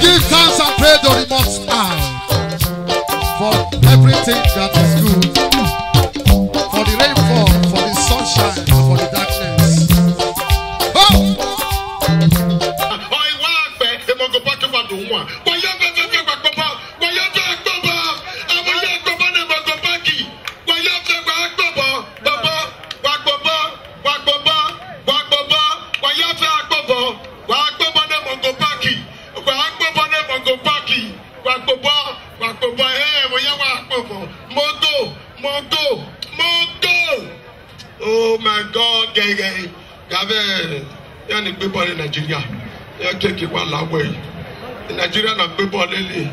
Let's give thanks and praise to the Most High for everything that is good, for the rainfall, for the sunshine, and for the darkness. Oh my God, gay. Yani people in Nigeria. You take it one long way. In Nigeria, na people in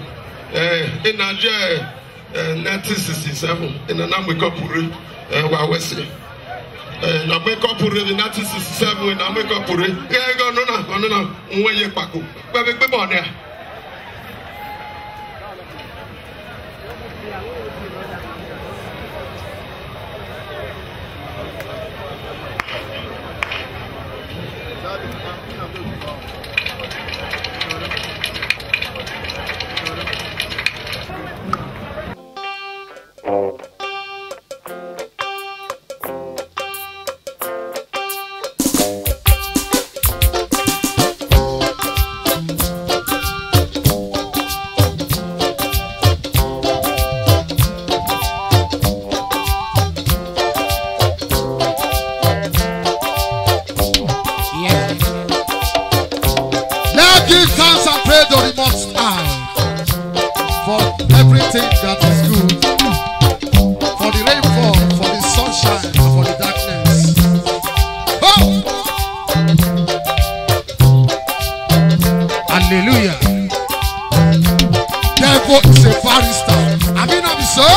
Nigeria, 1967. In the name we got Puri, Wawesi. Na make up Puri in 1967. Na make up Puri. Yeah, go no. When you pack up, but people on there. Give thanks and praise to the Most High for everything that is good, for the rainfall, for the sunshine, and for the darkness. Hallelujah. Devil is a barrister. I mean, I'm so.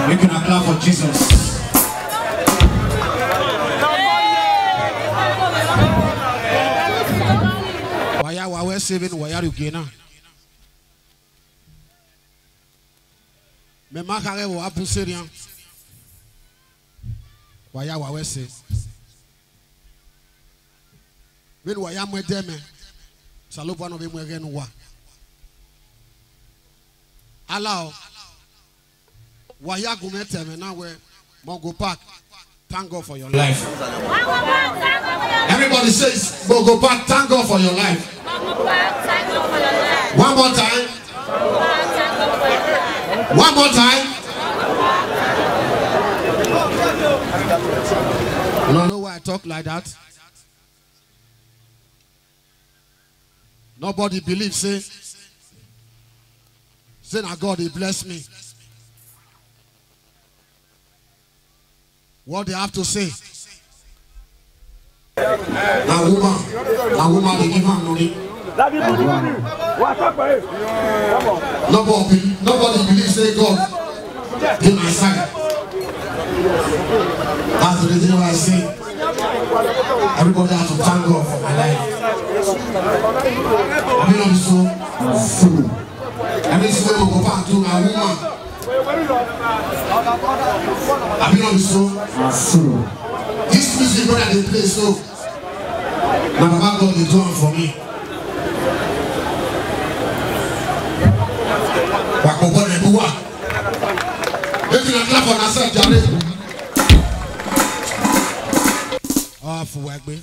You can clap for Jesus. Why are we saving? Why are you gaining? Me makare wo apuserian. Why are we saving? when we am with them, Salopa no be more again. Allow Wayagu metem now we Mogo Park. Thank God for your life. Everybody says Mogo Park, thank God for your life. One more time. One more time. You don't know why I talk like that? Nobody believes, say now God, He bless me. What they have to say. Now woman, they give her money. Nobody believes, say God, give my side. That's the reason why I say everybody has to thank God for my life. I mean, I'm so full. Every single one go back to my woman. I mean, I'm so full. This music brother they play so. My Baba God is doing for me. If you clap on yourself, Jared. Oh, for work, baby.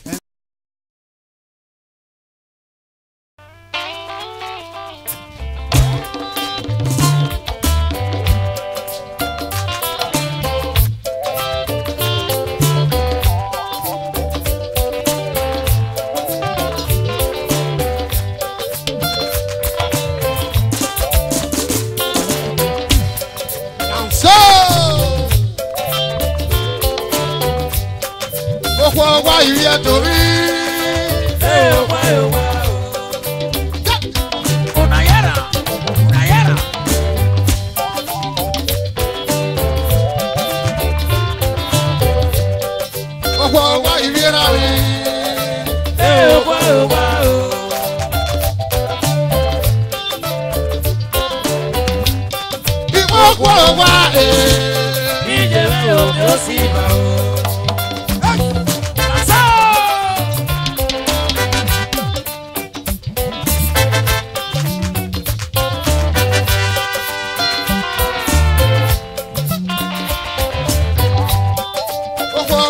Why you here to me?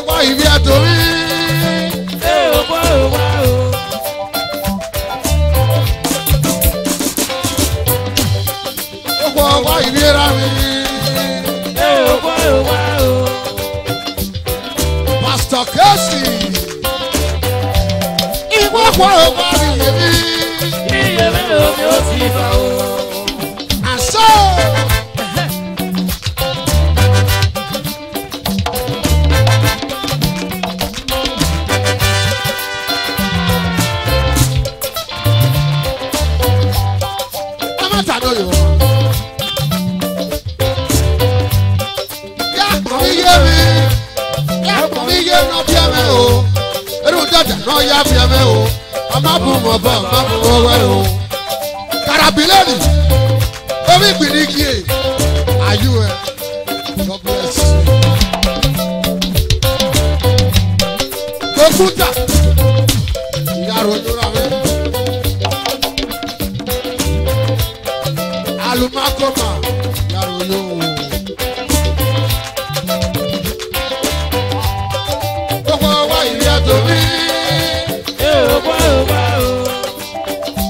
Why you here to me? Pastor Casey, and so no ya fiame o amabu mo ba amabu o we o karabileni omi gbirikie are you God bless you Kokuta yaro jura we alumakoma yaro yo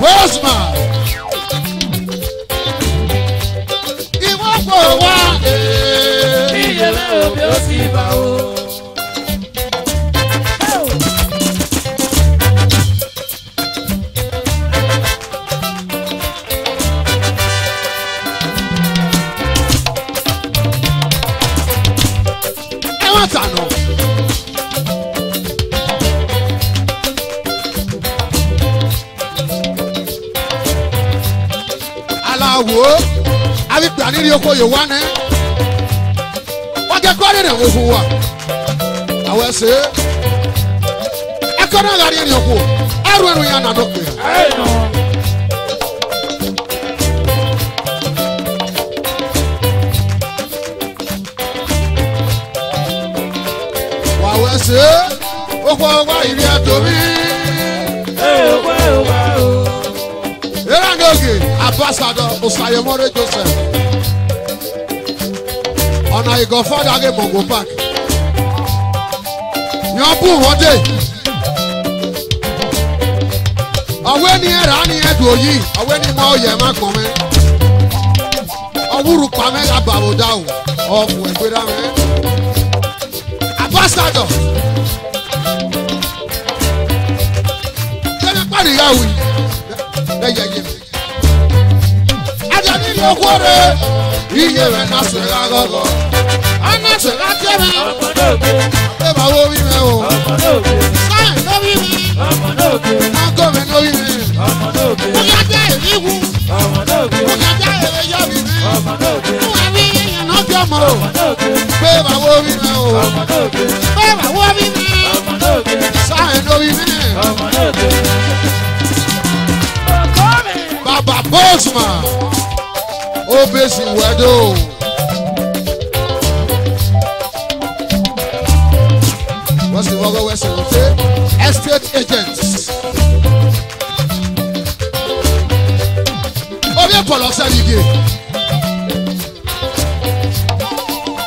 Bosman, ìwọ kò wá ìyẹlẹ òbí ó sì bá o. Ẹ wá tànà. Wo abi gbani ri oko yo wa ne wa je ko re wo fun wa awe se e ko na gari ri oko eru enu ya na no pe no wa we se oko wa iri ato mi Oge ambassador Osayemore Joseph. Ọ̀nà ìgọ̀fọ́dà gé Mongo Park. Yan bù wọ́n dé. Ọ̀wé ni ẹ̀rá ni ẹ̀dùn òyì. Ọ̀wé ni mọ oyè má gbọ̀n mẹ́. Ọ̀wúrù pa mẹ́ta bàbòdà o. Ọ̀fù ẹ̀gbẹ́dá mẹ́. Ambassador. Kẹ́lẹ́ pàdé yàwó yìí. Lẹ́yẹ̀ yẹ. Ajá nílò owó rẹ̀. Iye rẹ̀ náà sọ̀rọ̀ àgọ́gọ́. Ọ̀nà sọ̀rọ̀ àti ẹ̀rọ. Ẹ bá wo wí mẹ́ o. Sáyẹn ló wí mi. Ọgọ́ mi ló wí mi. Mo yá jẹ́ èrí wu. Mo yá jẹ́ èrè yá mi mi. Mo wá wí yẹn náà bí ọmọ o. Pé bá wo wí mẹ́ o. Pé bá wo wí mi. Sáyẹn ló wí mi. Bàbá Bosman. Ó bèsì wẹ́dọ̀. What's the word? What's the word? Estate agents. Oh, yeah, Paul Osarige.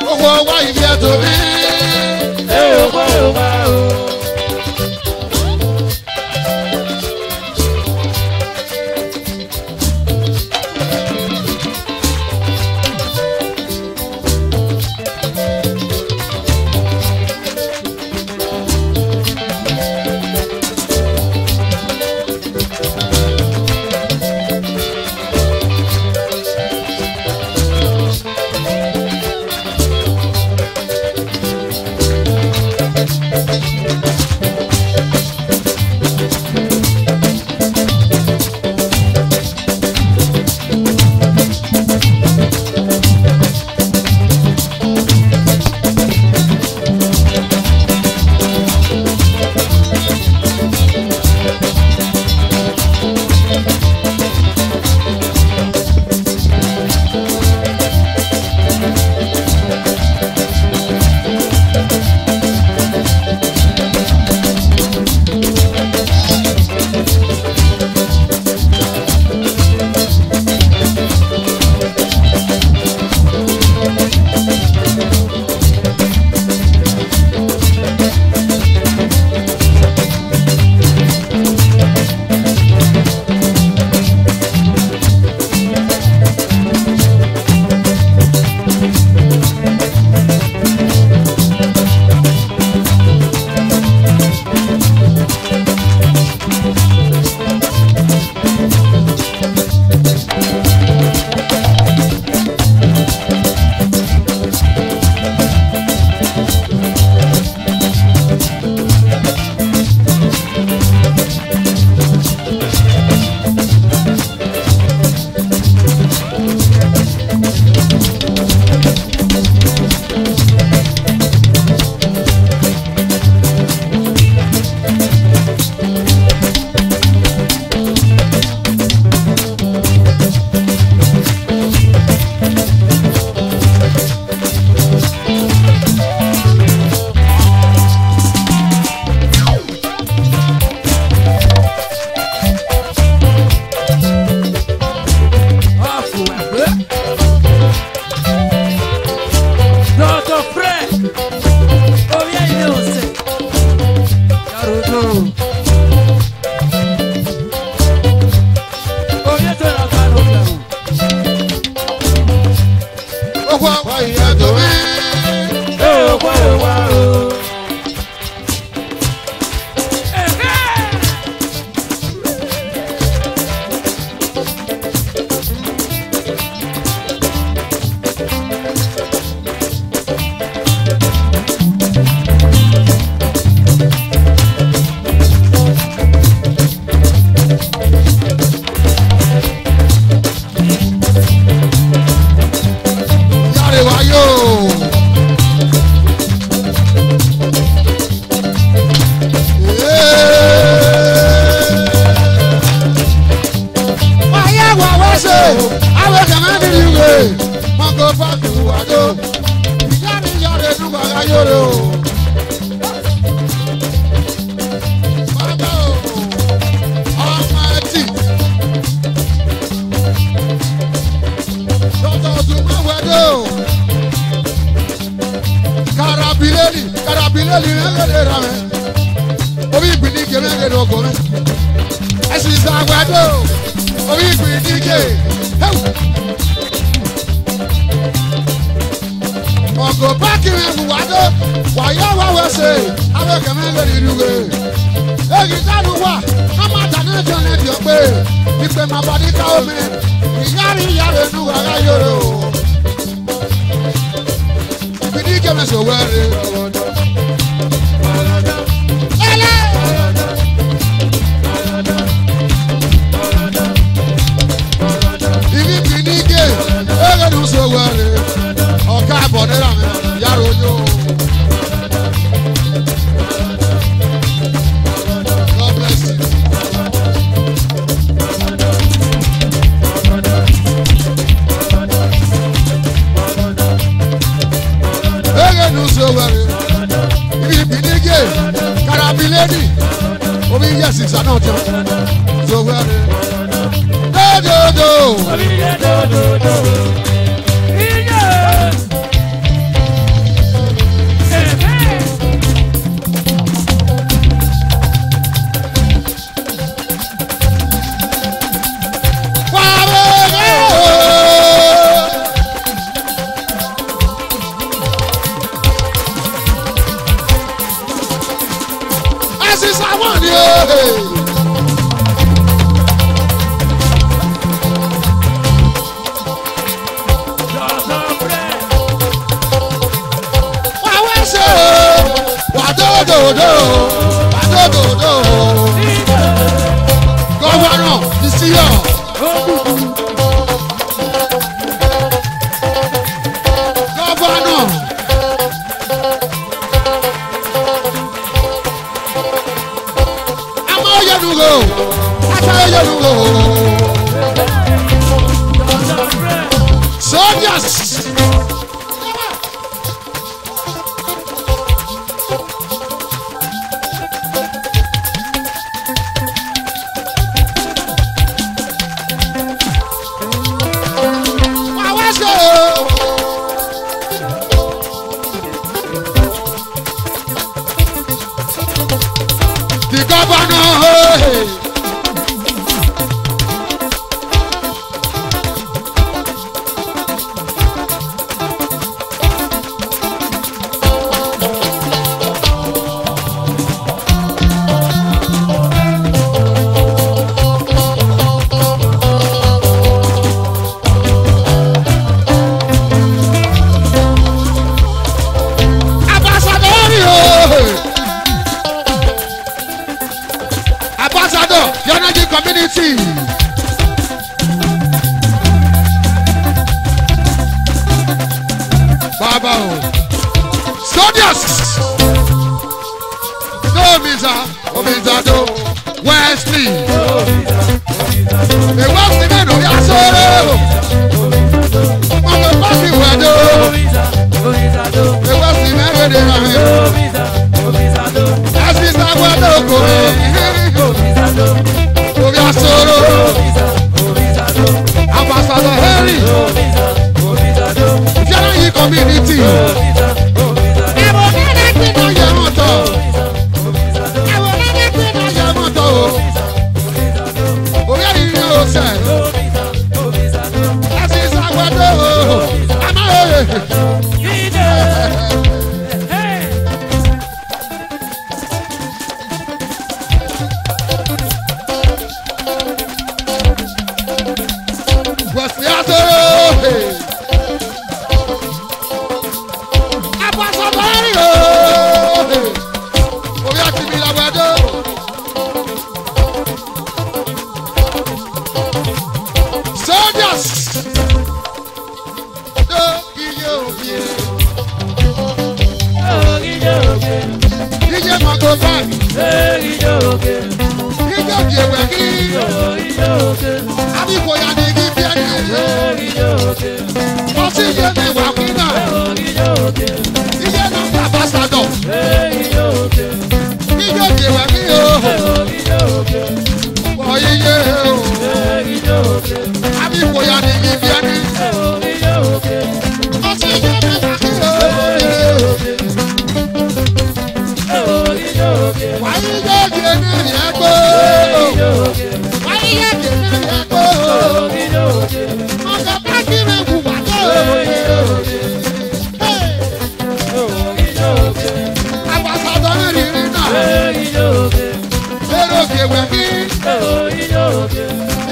Oh, why you here to me? Hey, oh. kò mí. Ẹ̀sìn ìsàgbàdo orí ìpín díje. Ọ̀gọ̀ páàkì rẹ̀ mú wádó wàyà wáwẹ̀ ṣe abẹ́kẹ̀mẹ́ lórí ìdúgbò. Èyí dánú wà ọmọ àtàná jọ ní ẹ̀dì ọ̀pẹ. Ìpè máa bá ní káwọ́ mi ìyáàrí ìyáàrí inú wàrà yòrò. Ìpín díje mi sọ wẹ́rẹ́. Ìpín díje ẹ̀rẹ́ ní sọ wẹ́rẹ́. Ọ̀ká àbọ̀dẹ́rà mi yàrá ojú. God bless you. Ege nu so wẹ̀rẹ̀, ibi ìpínlẹ̀ karabilẹ́ni, omi yẹ sísá náà jẹun, so wẹ̀rẹ̀. Dódòdó. Governor, the CEO. Governor. Amoyenugo. Atayenugo. Soldiers. The governor, hey. Ambassador, the energy community. Baba, soldiers. No visa, Obizado, Wesley. The Wesley men of Yasoro. On the party window. The Wesley men of Yasoro. As is our logo. Obiasoro, Ambassador Henry, General Community.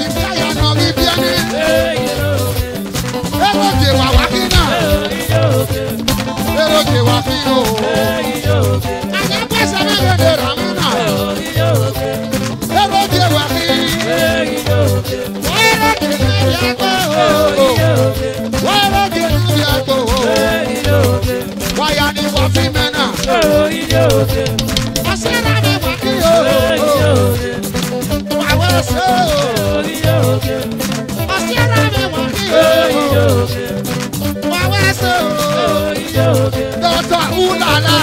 Ibi àyànà ibi ẹni. Eroge wà wá kí náà. Eroge wà kí o. Àyàpẹ̀sẹ̀ mi lè lè rà mí náà. Eroge wà kí. Eroge ní ibi ẹgbẹ́ o. Eroge ní ibi ẹgbẹ́ o. Wáyà ni wọ́n fi mẹ́nà. Ọ̀sẹ̀ náà mi wà kí o. Wàwẹ̀ ṣe o. Ọ̀sẹ̀ náà mi wà kí o. Wàwẹ̀ ṣe o. Dọ́tà Ulala.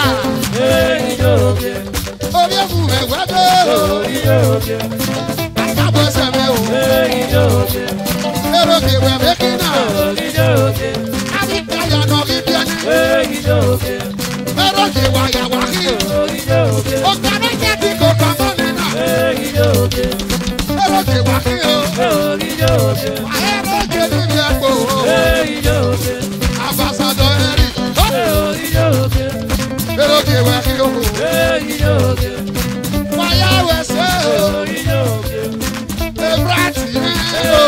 Orí ẹ̀fù ẹ̀wẹ́ dé o. Àgbàbọ̀ sẹ̀mẹ̀ o. Eroge wẹ̀ méjì náà. Àbíkẹ́ àyànà ibi ẹni. Eroge wàyà wà kí. Ọ̀gá méjì tí kò kà mọ́ mi náà. Eroge wà kí o. Eroge níbi ẹ̀kọ́ o. Ambassador Henry. Eroge wà kí o. Wáyà wẹ̀ ṣe o. Ebrati o.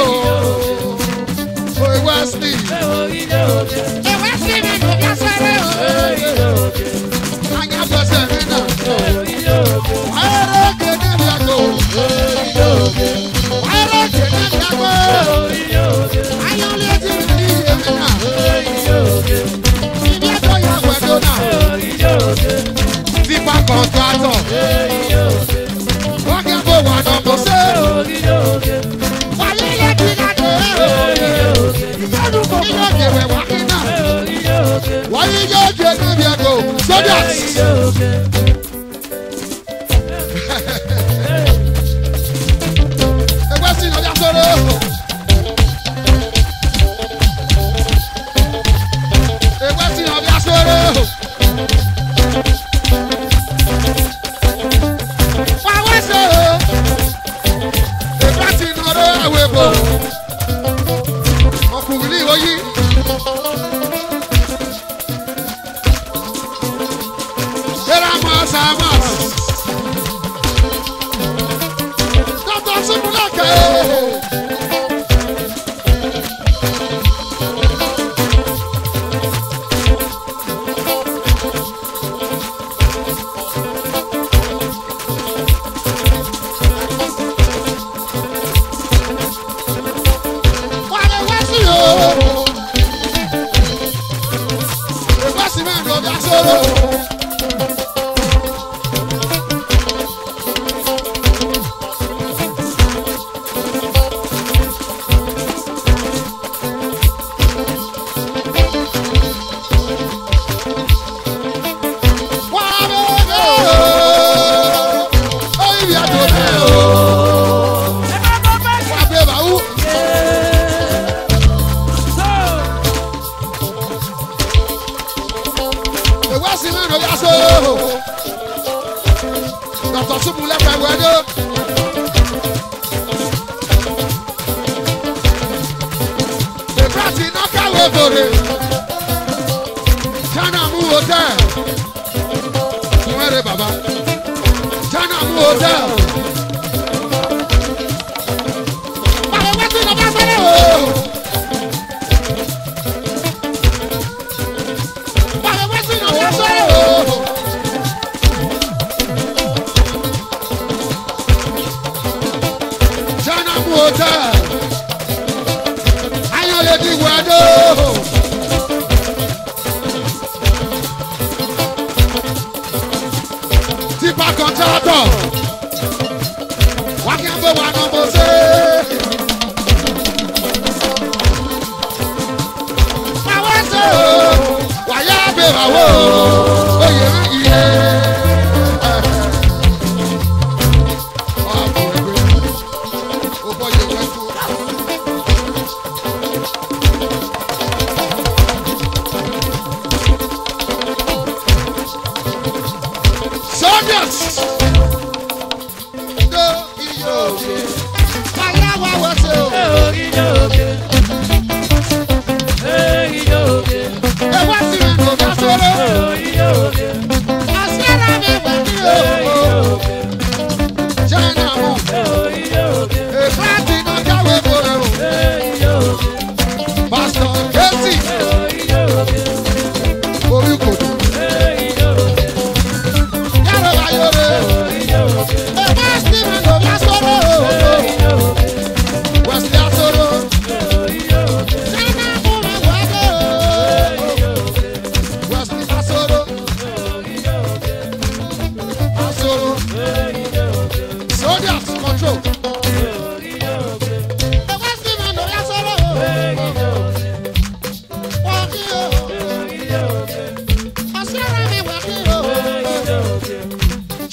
Wesley. Wesley mi ló bí asẹ́rẹ́ o. Anyabọ̀sẹ̀ mi náà. Eroge níbi ẹ̀kọ́ o. Eroge níbi ẹ̀kọ́ o. Ayọ̀lẹ̀ ti rí ní èmi náà. Ibi ẹ̀kọ́ yà wẹ̀dọ̀ náà. Tipa kọ̀ǹtàtọ̀. Wọ́n kẹ́ bó wà náà kò sé. Wàyí yẹ kí ká dé o. Ìjọba kò ní yóò jẹ wẹ̀ wá kí náà. Wàyí yóò jẹ níbi ẹ̀kọ́ o. Sódíàs. Ẹgbẹ́ sí ìnáwó sọ̀rọ̀. Ẹgbẹ́ sí ìnáwó sọ̀rọ̀. Wàwẹ́ ṣe o. Ẹgbẹ́ sí ìnáwó àwẹ̀ bò. Ọkùnrin ní ìwòyí. Eramos Amos. Dr. Simulake. Wale wasi o. Wasi mi ndo bi asoro. Dr. Simulake wẹ̀dọ̀. Ebrati náà káwé bòrè. Jana mu hotel. Mwere baba. Jana mu hotel. Bàbá wá sí ọba sẹ́lẹ̀ o. Bàbá wá sí ọba sẹ́lẹ̀ o. Jana mu hotel. Ayọ̀lẹ̀ di wẹ̀dọ̀. Tipa kọ̀ntàtọ̀. Wákẹ́ ń bọ̀ wá náà mo ṣe. Àwọn ṣe o. Wàyà bẹ̀rẹ̀ àwọ̀ oyè iye. Ọ̀pọ̀ ẹgbẹ́. Ó bọ́ yẹ wẹ́tú. Soldiers! Go, yo, so. Ẹ̀wá sí mi ló yá sọ́rọ̀ o. Wọ́n kí o. Ọ̀sẹ̀rẹ̀ mi wẹ̀ kí o.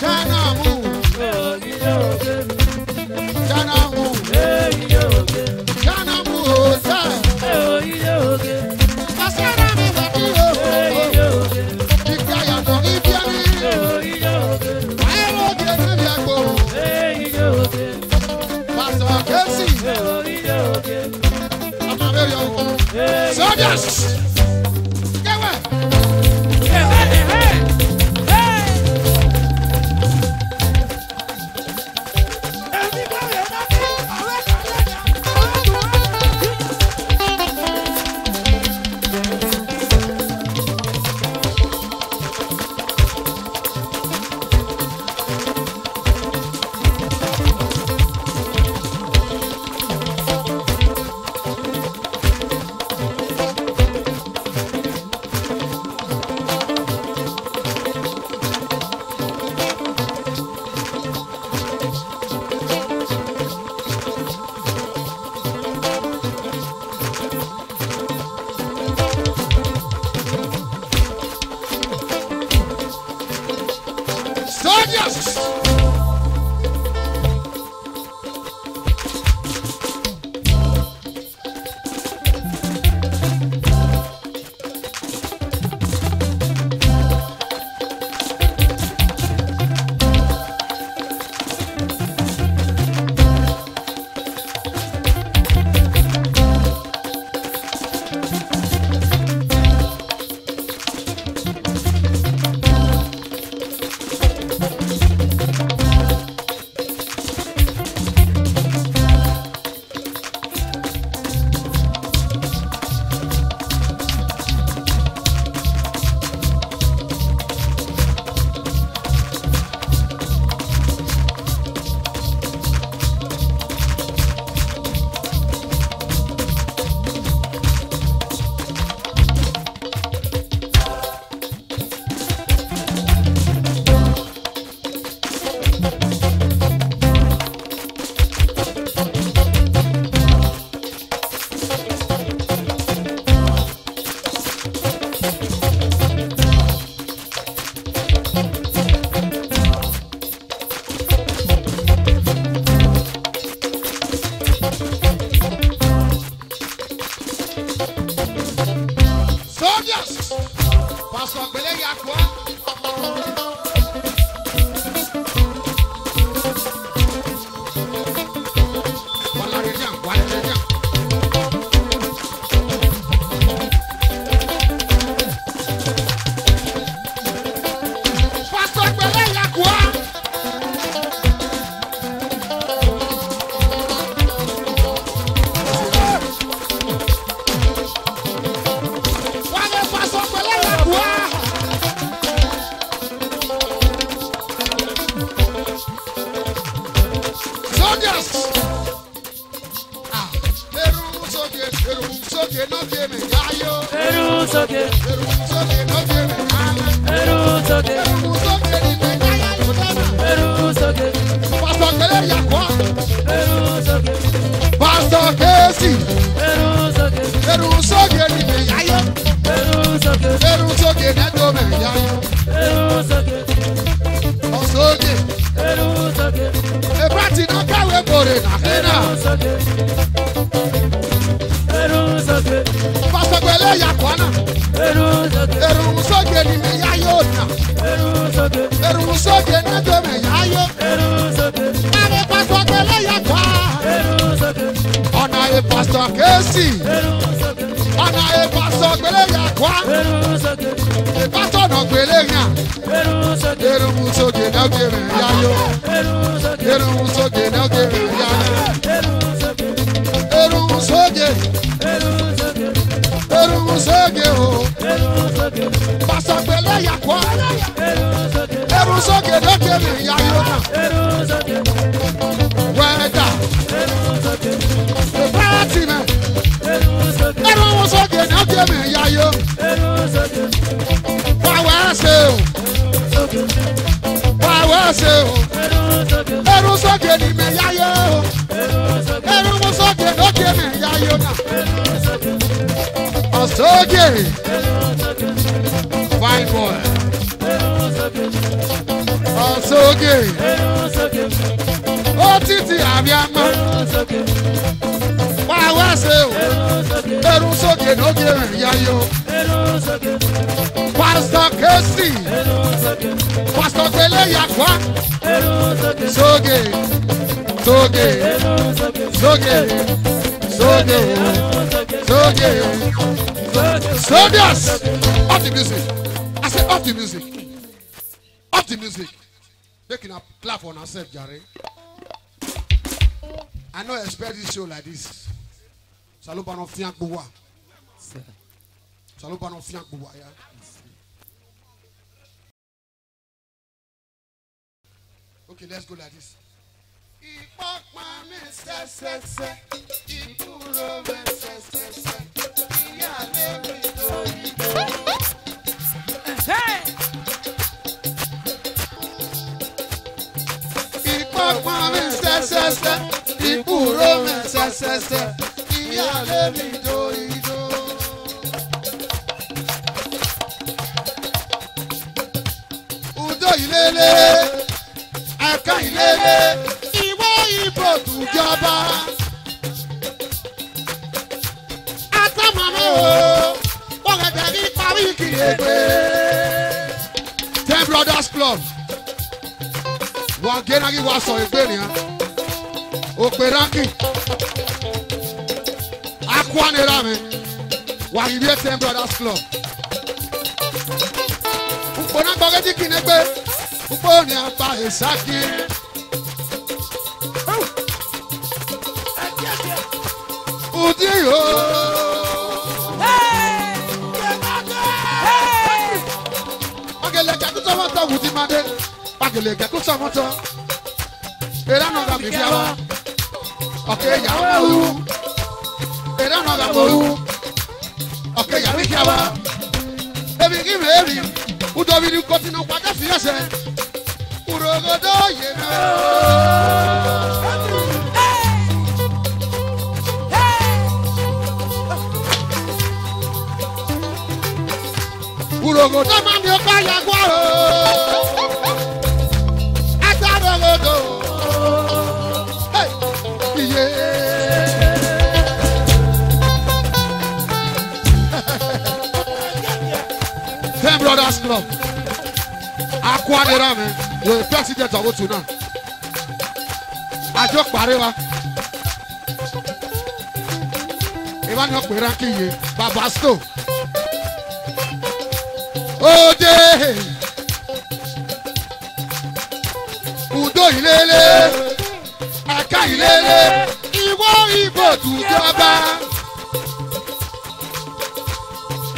Jẹ́nà mú. Jẹ́nà mú. Jẹ́nà mú o sẹ́. Ọ̀sẹ̀rẹ̀ mi wẹ̀ kí o. Ìgbà yàtọ̀ ibi ẹni. Ayẹwo kìí ní ibi ẹgbò. Pásítọ̀ Kẹ́sì. Ọmọ mi yọ wọ. Soldiers. Kẹ́wẹ̀. Soldiers. Pastor Pele Yakwa. Pastor Pele Yakwa. Pastor Kesi, Erusoge ni me yayo, Erusoge na do me yayo, Osoge, Ebrati na kawe bore na kena, Pastor Pele Yakwana, Erusoge ni me yayo na, Erusoge na do me yayo, Pastor Pele Yakwa. Ọ̀nà Pastor Kesi. Ọ̀nà Pastor Pele Yakwa. Pastor náà gbélé yàn. Erùmù sókè náà gbèrè yáyó. Erùmù sókè náà gbèrè yáyó. Erùmù sókè. Erùmù sókè o. Pastor Pele Yakwa. Erùmù sókè náà gbèrè yáyó náà. Wẹ́dà. Fatima. Erùmù sókè náà gbèrè yáyó. Wàwá ṣe o. Wàwá ṣe o. Erùmù sókè ni mi yáyó. Sókè. Fine boy. Sókè. Ó títí àbíamọ. Wá ṣe o. Ẹrú sókè lókè rẹ̀ yáyó. Pastor Kesi. Pastor Pele Yakwa. Sókè. Sókè. Sókè. Sókè. Sókè. Soldiers. Off the music. I said off the music. Off the music. Making a clap for ourselves, Jare. I don't expect this show like this. Saluba no fiank buwa. Saluba no fiank buwa, yeah. Okay, let's go like this. Udo ilele, aka ilele, iwo ibo tujọba. Atamame o, wọ́gẹ̀dẹ̀ ní parí kìrègbè. 10 Brothers Club. Wọ́n gé náà kí wọ́n sọ ìgbé nìyẹn. Òpè ránkì. Akwanera mi. Wà ní ilé 10 Brothers Club. Ukpona gbọ́gẹ́ tí kì í nẹ́gbẹ́. Ukpo ni apá ìsákì. Udi yo. Pagele kẹ́kú sọ́mọ́tọ̀ wùdí máa dé. Pagele kẹ́kú sọ́mọ́tọ̀. Era no ga mi fiawa. Okay, ya mo. Era no ga mo. Okay, ya mi fiawa. Ebi ki me ebi. Udo bi ni kotinu kwada fi ese. Urogodo ye na. Urogodo ma mi o pa ya gwa o. Atarogodo. Brothers Club. Akwanera mi. You're the president of Otuna. Ajo Parewa. Evan Okperanki ye. Babasto. Ode. Udo ilele. Aka ilele. Iwo ibo tujọba.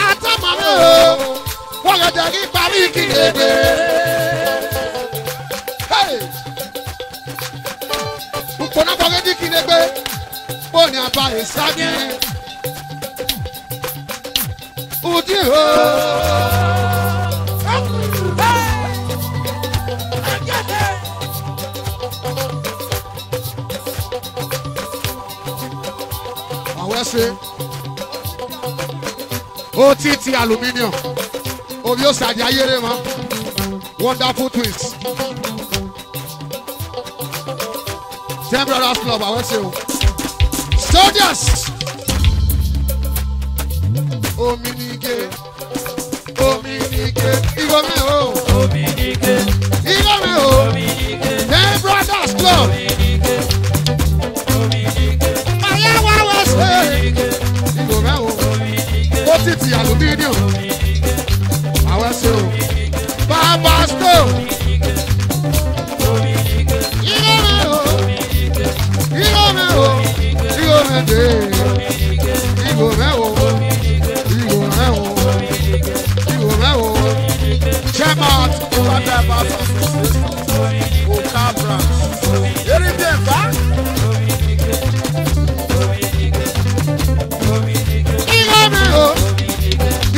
Atamame o. Wọ́gẹ̀dẹ̀ ní parí kìrègbè. Nkpọ̀nà gbọ́gẹ́ ní kìrègbè. Bóni àbá ìsági. Udi o. Àwọn ẹsẹ̀. OTT aluminium. Obio Sadi Ayere ma. Wonderful twins. 10 Brothers Club, I will say. Soldiers. Ominike. Ominike. Igome o. Ominike. Igome o. 10 Brothers Club. Ominike. Ayawa will say. Igome o. OTT aluminium. Àwọn ṣe o. Bàbá Sto. Igome o. Igome o. Igome de. Igome o. Igome o. Igome o. Chairman. Bàbá Bàbá. Okabra. Eri bí ẹ̀fá. Igome o.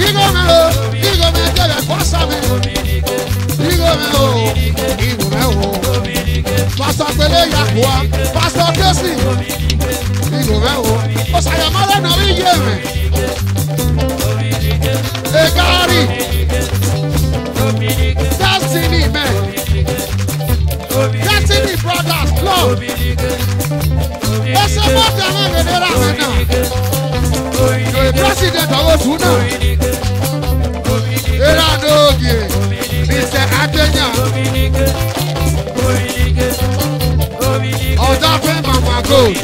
Igome o. Igome jẹ́rẹ̀ kọ́sàmì. Igome o. Igome o. Pastor Pele Yakwa. Pastor Kesi. Igome o. Ọ̀sàyàmọ́lẹ̀ náà rí yé rẹ̀. Una. Era n'oge. Mr. Adenya. Ọ̀dàfẹ́ Mama Gold.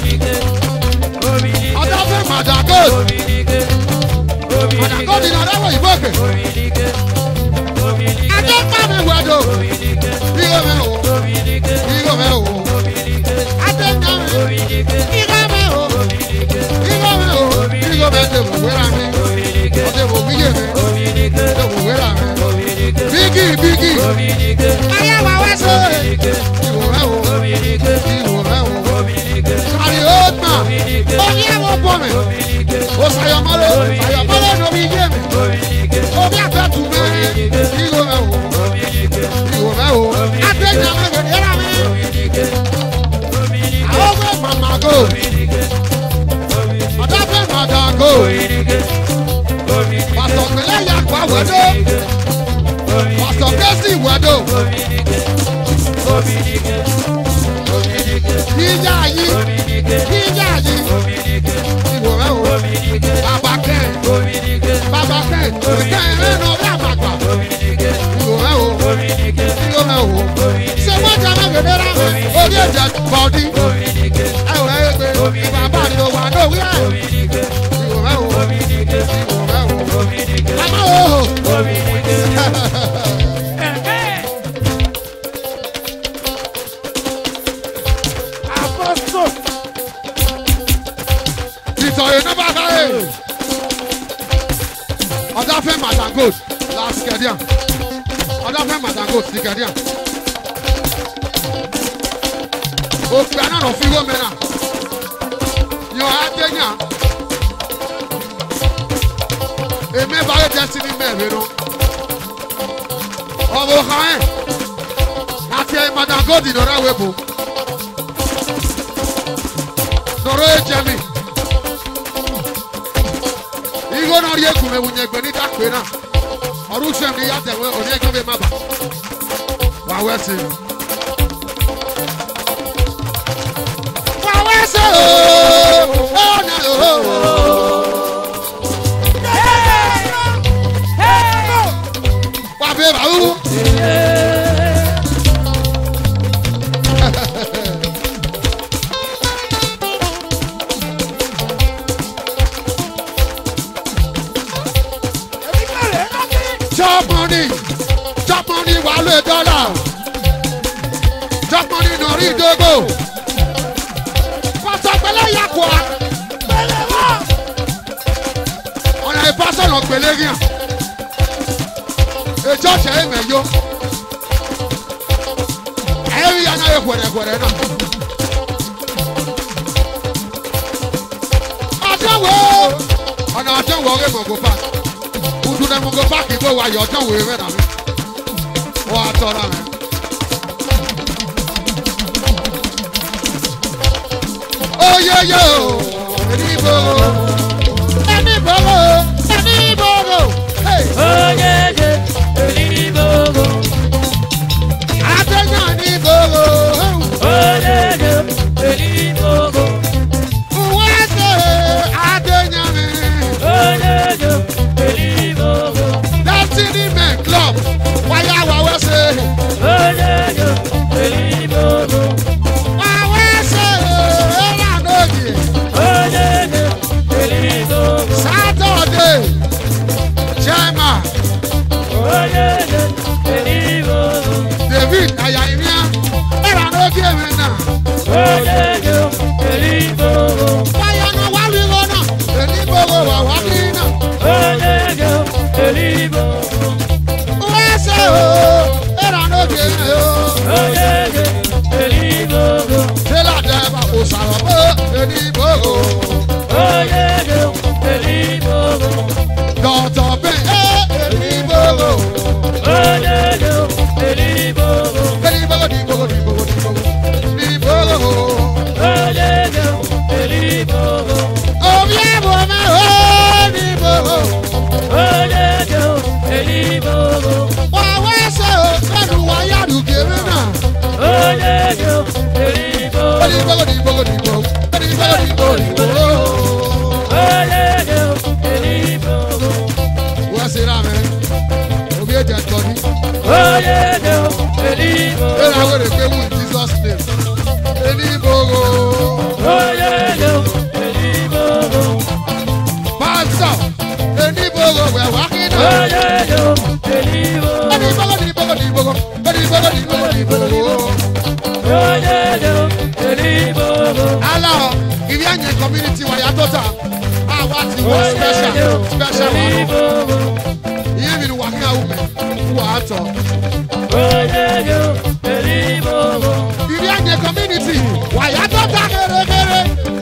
Ọ̀dàfẹ́ Mada Gold. Mada Gold ní ọ̀dàfẹ́ ìbọ̀kẹ̀. Adékàmí wẹ̀dọ̀. Bíyọ̀ mẹ́ o. Bíyọ̀ mẹ́ o. Adéyàmẹ́. Bíyọ̀ mẹ́ o. Bíyọ̀ mẹ́ o. Bíyọ̀ mẹ́ tẹ̀ wọ̀ wẹ́rà mi. Ọ̀dẹ̀ wọ̀ wíyẹ̀ mi. Tẹ̀ wọ̀ wẹ́rà mi. Bígì bígì. Ayé wa wá sọ. Ìwọ̀ mẹ́ o. Ìwọ̀ mẹ́ o. Kàrí old man. Omi ẹ̀wọ̀ bọ̀ mi. O sayọ̀mọ́lẹ̀. Sayọ̀mọ́lẹ̀ ní omi yé mi. Omi àtẹ̀tù mi. Ìwọ̀ mẹ́ o. Ìwọ̀ mẹ́ o. Adéyàmẹ́ wẹ̀rà mi. Àwọn ọmọ Mama Gold. Ọ̀dàfẹ́ Mada Gold. Pàtó pẹ̀lẹ́ yàgbá wẹ̀dọ̀. Pàtó kẹ́sì wẹ̀dọ̀. Yíyá yí. Yíyá yí. Ìwò rẹ̀ o. Bàbá kẹ́. Bàbá kẹ́. Kẹ́ ẹ̀rẹ́ náà bí àgbàgbà. Ìwò rẹ̀ o. Ìwò rẹ̀ o. Ṣé wọ́n jẹ́ mẹ́gbẹ̀ẹ́ rẹ̀? Orí ẹ̀jẹ̀ bọ̀dí. Ẹ ò rẹ̀ gbé. Bàbá ni o wà lórí ẹ̀. Ìwò rẹ̀ o. Ìwò rẹ̀ o. Bàbá o. Ìtọ̀yẹ̀ náà bá ká ẹ̀. Ọ̀dàfẹ́ Mada Gold last kẹ̀díà. Ọ̀dàfẹ́ Mada Gold ti kẹ̀díà. Òkè àná lọ fi wọ́n mẹ́ra. Yọ̀ Adéyà. Èmi bá yẹ jẹ́ sí ní mẹ́rin nù. Ọmọ kan ẹ̀. Àti ẹ̀ Mada Gold ìnọ̀rọ̀ ẹ̀wẹ̀ bò. Nọ̀rọ̀ ẹ̀ jẹ́ mi. Igo na rie kume wunye gbe ni dakpe na. Oru sem ni yate we oni egbe be maba. Wa wese. Wa wese o. Oh na o. Wa be ba u. Chop money, wale dollar. Chop money, nori dogo. Pasa pele yakwa. Pele wa. On a pas ça donc pele rien. Et George est meilleur. Eh ya na ye kwere na. Ajawo. Ona ajawo re mo go pa. Udu na mo go pa ki go wa yo tan we re na mi. Wọ́n á tọ́ra rẹ̀. Oyeye o, ẹni bòrò, ẹni bòrò, ẹni bòrò. Oyeye, ẹni bòrò. Adéyàn ní bòrò. Oyeye, ẹni bòrò. Wọ́n ṣe Adéyàn mi. Oyeye, ẹni bòrò. Destiny Men Club. Wáyà wà wẹ́sẹ̀. Oyeye, ẹni bòrò. Wà wẹ́sẹ̀ ẹ̀rọ àdójì. Oyeye, ẹni bòrò. Saturday, Jema. Oyeye, ẹni bòrò. David Ayayimia, ẹ̀rọ àdójì ẹ̀mẹ̀ náà. Oyeye, ẹni bòrò. Wáyà náà wà wíwọ́ náà. Ẹni bòrò wà wá bí náà. Oyeye, ẹni bòrò. Wẹ́sẹ̀ o, ẹ̀rọ àdójì ẹ̀mẹ̀ o. Oyeye, ẹni bòrò. Tẹ́lá dẹ́gbà kò sàrọ̀ pé ẹni bòrò. Oyeye, ẹni bòrò. Dọ̀tọ̀ bẹ́ẹ̀ ẹni bòrò. Oyeye, ẹni bòrò. Ẹni bòrò ní bòrò ní bòrò ní bòrò. Ní bòrò. Oyeye, ẹni bòrò. Omi ẹ̀bùn mẹ́ o ní bòrò. Oyeye, ẹni bòrò. Wà wẹ́sẹ̀ o, ẹnu wa yàrá kéré náà. Oyeye, ẹni bòrò. Ẹni bòrò ní bòrò ní bòrò. Ẹni bòrò ní bòrò ní bòrò. Oyeye, ẹni bòrò. Hello, if you are in a community where you are total, I want to work special one. Even working out women who are tough. If you are in a community where you are total,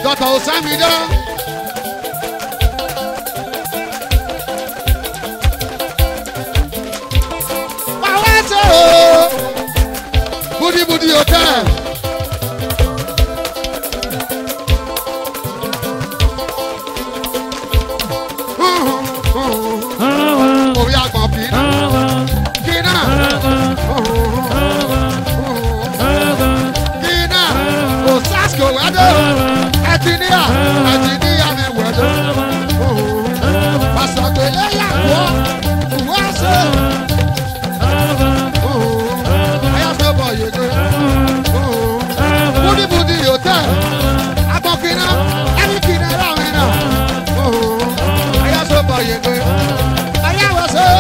Dr. Osamida. Budi Budi Hotel. Orí àgbọ̀n Pina. Pina. Pina. Osasco weather. Engineer mi weather. Pasapele yàgò. Wọ́sẹ̀. Ayasọ̀bọ̀ yege. Budi Budi Hotel. Àgbọ̀n Pina. Ẹni Pina láwọn iná. Ayasọ̀bọ̀ yege. Ayáwọ̀sẹ̀.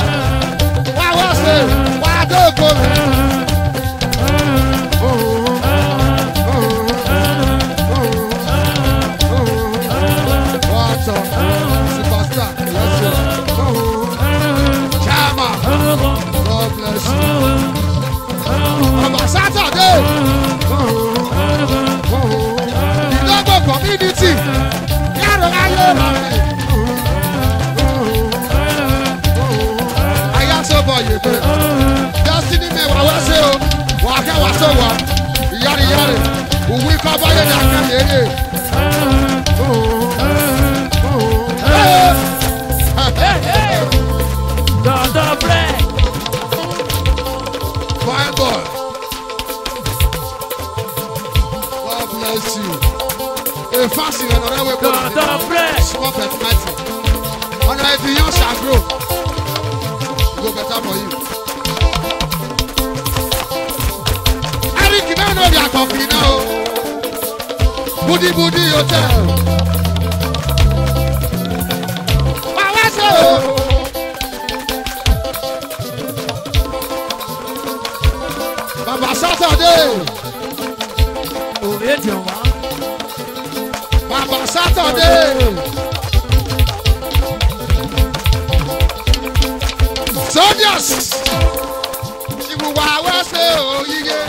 Wáwọ̀sẹ̀. Wàdókò mi. God bless you. Ọba Saturday. Ìdógò community. Yàrá ayé rẹ̀. Ayásọ̀bọ̀ yègbé. Destiny mi wà wá sí o. Wà á kẹ́ wá sọ̀wọ́. Ìyáre. Òwú ikọ̀ bọ́yé ní àkàyèrè. Dr. Black. Fine boy. God bless you. A fancy and another way. Dr. Black. Small pet mighty. On a beyond shall grow. Go better for you. Eric, you don't know their company now. Budi Budi Hotel. Baba Saturday. Baba Saturday. Soldiers. Ibu wa wa se o yige.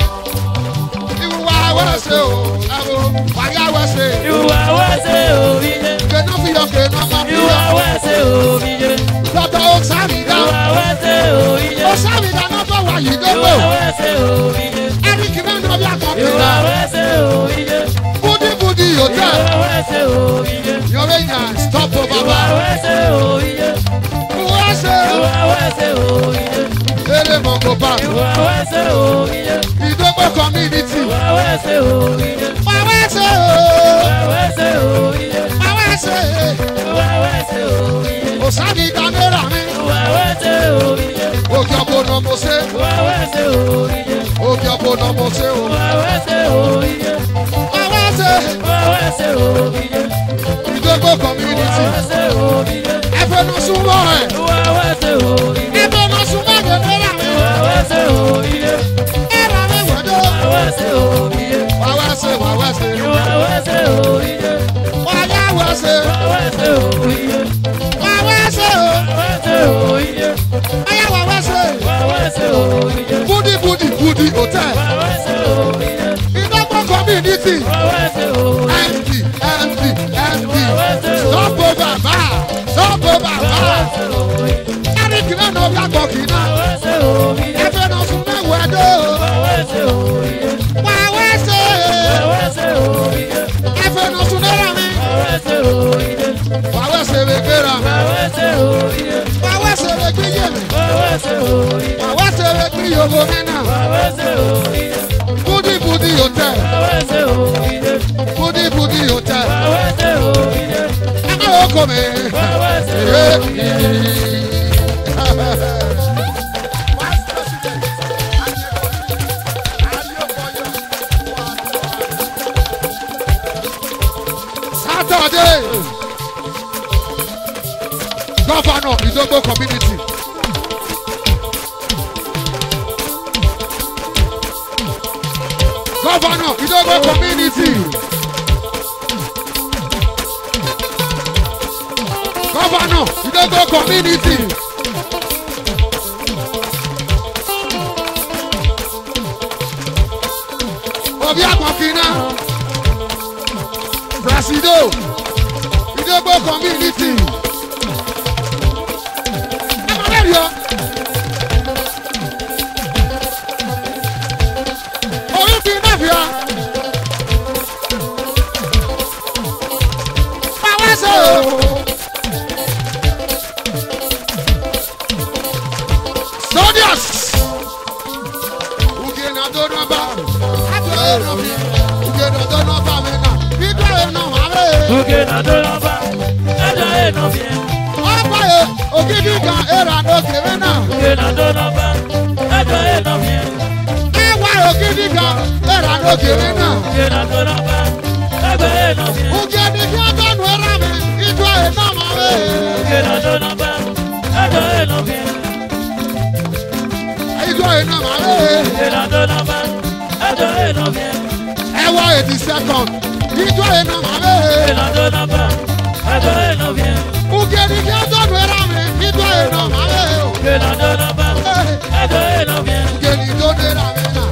Ibu wa wa se o abo. Wa ya wa se. Ibu wa wa se o yige. Ke no fi yo ke no ma fi. Ibu wa wa se o yige. Dr. Osamida. Ibu wa wa se o yige. Osamida no to wa yi Ibu dogo. wa wa se o yige. Eric no no bi akọ Ibu wa wa se o yige. Budi Budi Hotel. Ibu wa wa se o yige. Your area stop over. Ibu wa wa se o yige. Who was Ibu it? wa wa se o yige. Ele Mongo Park. Ibu wa wa se o yige. Idogo community. Ibu wa wa se o yige. Mawese. Ibu wa wa se o yige. Mawese. Ibu wa wa se o yige. Osani Damera mi. Ibu wa wa se o yige. Oki ọbọ na mo se. Ibu wa wa se o yige. Oki ọbọ na mo se o. Ibu wa wa se o yige. Mawese. Ibu wa wa se o yige. Idogo Ibu wa community. wa se o yige. Ẹfẹ no sunwọ ẹ. Ibu wa wa se o yige. Ẹfẹ no sunwọ Damera mi. Ibu wa wa se o yige. Ẹra mi wẹdo. Ibu wa wa se o yige. Mawese. Ibu wa wa se o yige. Wawese o ide. Wawese we yogo mina. Wawese o ide. Budi hotel. Wawese o ide. Budi hotel. Wawese o ide. Aka oko me. Wawese o ide. Saturday. Governor Izogbo community. Governor Izogbo community. Governor Izogbo community. Obi Akokina. Presido Izogbo community. Orí ti náà fi ọ́. Báwo ṣe o? Sodius. Uge na do nọmba. Ato ẹ̀ nọ fi. Uge na do nọmba mi na. Bíbí ẹ̀ nọ wà lẹ̀. Uge na do nọmba. Ato ẹ̀ nọ fi. Ọ̀pọ̀ ẹ̀ ògidì kan ẹ̀rọ àdókè mi náà. Uge na do nọmba. Ato ẹ̀ nọ fi. Ògidì kan ẹ̀rọ àdókè mi náà. Uge na do nọmba. Ato ẹ̀ nọ fi. Ògidì kan tọ́nu ẹ̀rọ mi. Ìjọ ẹ̀ náà máa wẹ̀. Uge na do nọmba. Ato ẹ̀ nọ fi. Ìjọ ẹ̀ náà máa wẹ̀. Uge na do nọmba. Ato ẹ̀ nọ fi. Ẹ wá 82nd. Ìjọ ẹ̀ náà máa wẹ̀. Uge na do nọmba. Ato ẹ̀ nọ fi. Ògidì kan tọ́nu ẹ̀rọ mi. Ìjọ ẹ̀ náà máa wẹ̀. Uge na do nọmba. Ato ẹ̀ nọ fi. Ògidì tó dẹ́ra mi náà.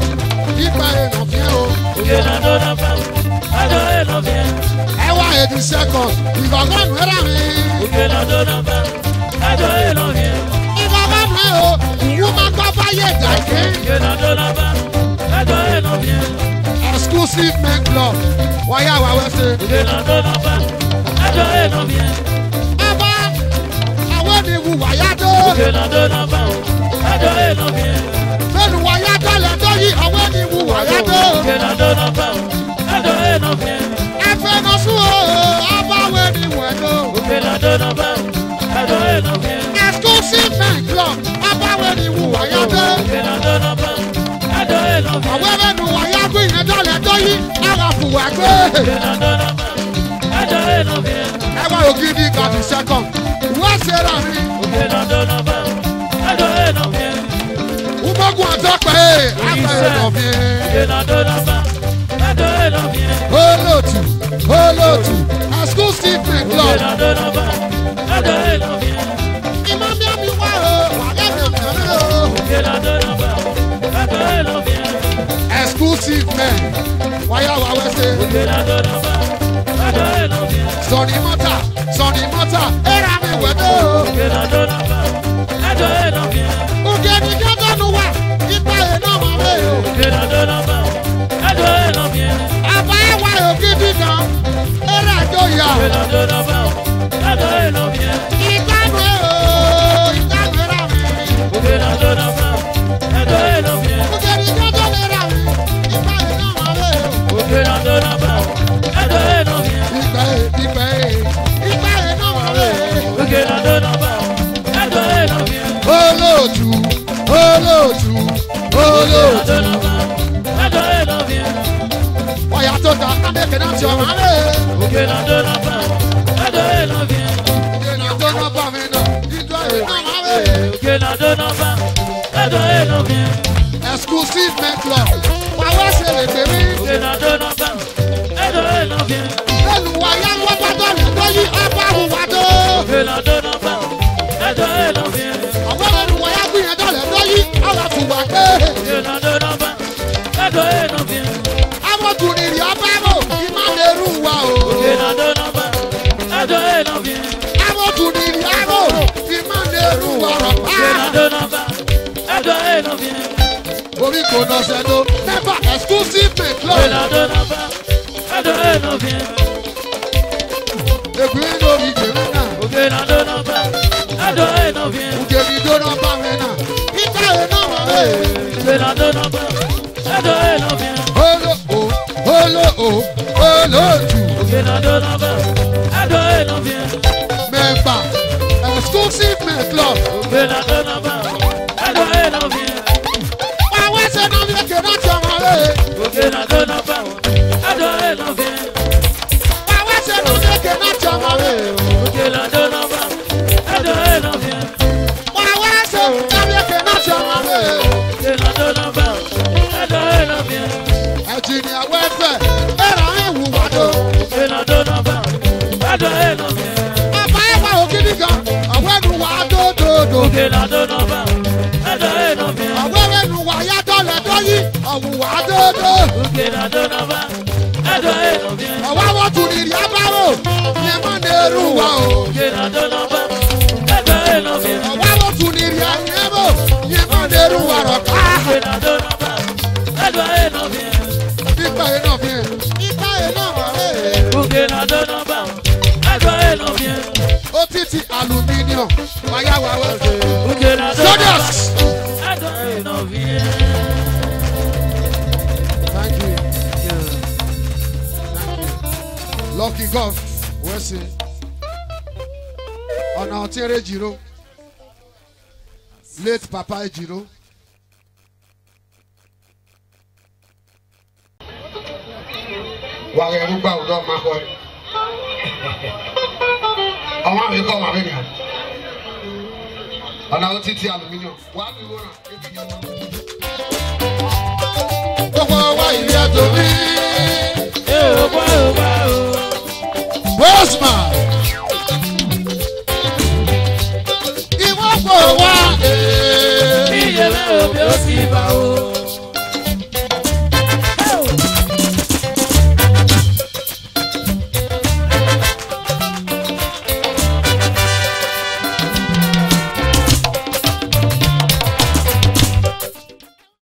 Ìgbà ẹ̀ nà fi o. Uge na do nọmba. Ato ẹ̀ nọ fi. Ẹ wá 82nd. Ìgbàgbọ́nù ẹ̀rọ mi. Uge na do nọmba. Ato ẹ̀ nọ fi. Ìgbàgbọ́nù ẹ̀ o. Ìwú máa gbọ́ fáyé ìdàgbé. Uge na do nọmba. Ato ẹ̀ nọ fi. Exclusive men club. Wáyà wà wẹ́sẹ̀. Uge na do nọmba. Ato ẹ̀ nọ fi. Ẹ̀bá àwọn ènìyàn wáyà tó. Uge na do nọmba. Ato ẹ̀ nọ fi. Fẹ́nu wáyà tó lẹ̀ tó yí àwọn ènìyàn wáyà tó. Uge na do nọmba. Ato ẹ̀ nọ fi. Ẹ̀fẹ̀ náà sún o. Àbáwọ̀ ènìyàn tó. Uge na do nọmba. Ato ẹ̀ nọ fi. Exclusive men club. Àbáwọ̀ ènìyàn wáyà tó. Uge na do nọmba. Ato ẹ̀ nọ fi. Àwọn ẹ̀fẹ̀nu wáyà gbé ìyẹn tó lẹ̀ tó yí. Àwọn àfùwà gbé. Uge na do nọmba. Ato ẹ̀ nọ fi. Ẹ wá ògidì kàdí second. Wọ́n ṣe rà mí. Uge na do nọmba. Ato ẹ̀ nọ fi. Umogun àtọ́pẹ́ àgbẹ̀ ìdọ̀fin. Uge na do nọmba. Ato ẹ̀ nọ fi. Olóòtú, exclusive men Uge club. na do nọmba. Ato ẹ̀ nọ fi. Ìmọ̀ mi àmì wá o, wàlẹ́ mi àmì rẹ̀ o. Uge na do nọmba. Ato ẹ̀ nọ fi. Exclusive men, wáyà wá wẹ́sẹ̀. Uge na do nọmba. Ato ẹ̀ nọ fi. Sọ̀ni mọ́tà, ẹ̀rà mi wẹ̀ tó. Uge na do nọmba. Ato ẹ̀ nọ fi. Ògè ní kí ọjọ́ nu wà, ipa ẹ̀ náà máa wẹ̀ o. Uge na do nọmba. Ato ẹ̀ nọ fi. Àbá ẹ̀ wá ògidì kan, ẹ̀rà tó yà. Uge na do nọmba. Ato ẹ̀ nọ fi. Ìgbàanu ẹ̀ o, ìgbàanu ẹ̀rà mi. Uge na do nọmba. Ato ẹ̀ nọ fi. Ògè ní kí ọjọ́ lè rà mí, ipa ẹ̀ náà máa wẹ̀ o. Uge na do nọmba. Ato ẹ̀ nọ fi. Ipa ẹ̀ náà máa wẹ̀ o. Uge na do nọmba. Ato ẹ̀ nọ fi. Olóòtú. Do nọmba. Ato ẹ̀ nọ fi. Wáyà tó ta kábẹ́kẹ̀ náà ti ọ̀rọ̀ rẹ̀. Uge na do nọmba. Ato ẹ̀ nọ fi. Ìdènà tó ná bá mi nà, ìjọ ẹ̀ náà máa wẹ̀. Uge na do nọmba. Ato ẹ̀ nọ fi. Exclusive men club. Wàá ṣe lè gbé mi. Uge na do nọmba. Ato ẹ̀ nọ fi. Lẹ́nu wáyà wọ́n bá tọ̀lẹ̀ tó yí ọba àwùwá tó. Uge na do nọmba. Ato ẹ̀ nọ fi. Àwọn lẹ́nu wáyà gbìyànjú tọ̀lẹ̀ tó yí ọba àwùwá gbé. Uge na do nọmba. Ato ẹ̀ nọ fi. Àwọn tùrìrì ọba bò kí má lè rú wa o. Uge na do nọmba. Ato ẹ̀ nọ fi. Àwọn tùrìrì àrò kí má lè rú wa rọ̀ Uge na pa. do nọmba. Ato ẹ̀ nọ fi. Orí kò lọ sẹ́nu. Never exclusive men Uge club. na do nọmba. Ato ẹ̀ nọ fi. Ègbé lórí ìgbèrè náà. Uge na do nọmba. Ato ẹ̀ nọ fi. Ugedi tó ná bá mi náà. Òkè làdó nọ́mbà, ẹ̀dọ̀ ẹ̀ lọ́ fi hàn. Olóòtú. Òkè làdó nọ́mbà, ẹ̀dọ̀ ẹ̀ lọ́ fi hàn. Mẹ́mbà exclusive men club. Òkè làdó nọ́mbà, ẹ̀dọ̀ ẹ̀ lọ́ fi hàn. Àwọn ẹsẹ̀ náà ní èké náà ti ọmọ rẹ̀. Òkè làdó nọ́mbà, ẹ̀dọ̀ ẹ̀ lọ́ fi hàn. Àwọn ẹsẹ̀ náà ní èké náà ti ọmọ rẹ̀. Òkè làdó nọ́mbà, ẹ̀dọ̀ ẹ̀ lọ́ fi hàn. Àwọn ẹsẹ̀ náà ní èké náà ti ọmọ rẹ̀. Òkè làdó nọ́mbà, ẹ̀dọ̀ ẹ̀ lọ́ fi hàn. Ẹ̀jìnìyà wẹ́fẹ̀ ẹ̀rọ ìwù wàdó. Òkè làdó nọ́mbà, ẹ̀dọ̀ ẹ̀ lọ́ fi hàn. Ọba ẹ̀fà òkìdí kan, àwọn ẹnu wà á dòdòdò. Òkè làdó nọ́mbà, ẹ̀dọ̀ ẹ̀ lọ́ fi hàn. Àwọn ẹnu wà á yàtọ̀ lẹ́tọ́ yìí, ọ̀hún wà á dòdò. Òkè làdó nọ́mbà, ẹ̀dọ̀ ẹ̀ lọ́ fi hàn. Ọwọ́ àwọn tún ní ìrì abáró, ní má ní eru wa o. Òkè làdó nọ́mbà, ẹ̀dọ̀ ẹ̀ lọ́ fi hàn. Ọwọ́ àwọn tún ní ìrì ayébò, ní má ní eru wa rọ̀ ká. Òkè làdó nọ́mbà, ẹ̀dọ̀ ẹ̀ lọ́ fi hàn. Ipa yẹn náà fi hàn. Ipa yẹn náà wà rẹ̀. Òkè làdó nọ́mbà, ẹ̀dọ̀ ẹ̀ lọ́ fi hàn. Ó ti ti aluminium, wáyà wà wá. Òkè làdó nọ́mbà, Sodius. ẹ̀dọ̀ ẹ̀ lọ́ fi hàn. Thank you. Lucky Golf, wẹ́ẹ́ sè. Ọ̀nà ọ̀tí eré jìrò. Late Papa Ejiro. Wàá rẹ̀ rúgbà ọ̀dọ́ máa kọ́ ẹ. Àwọn àmì kọ́ wàá rẹ̀ ọ̀nà ọtí ti aluminium. Wàá bí wọ́n rà ébi yẹn. Gbogbo wa ìrìn àjò mi. Ẹ ò bá ò bá ò.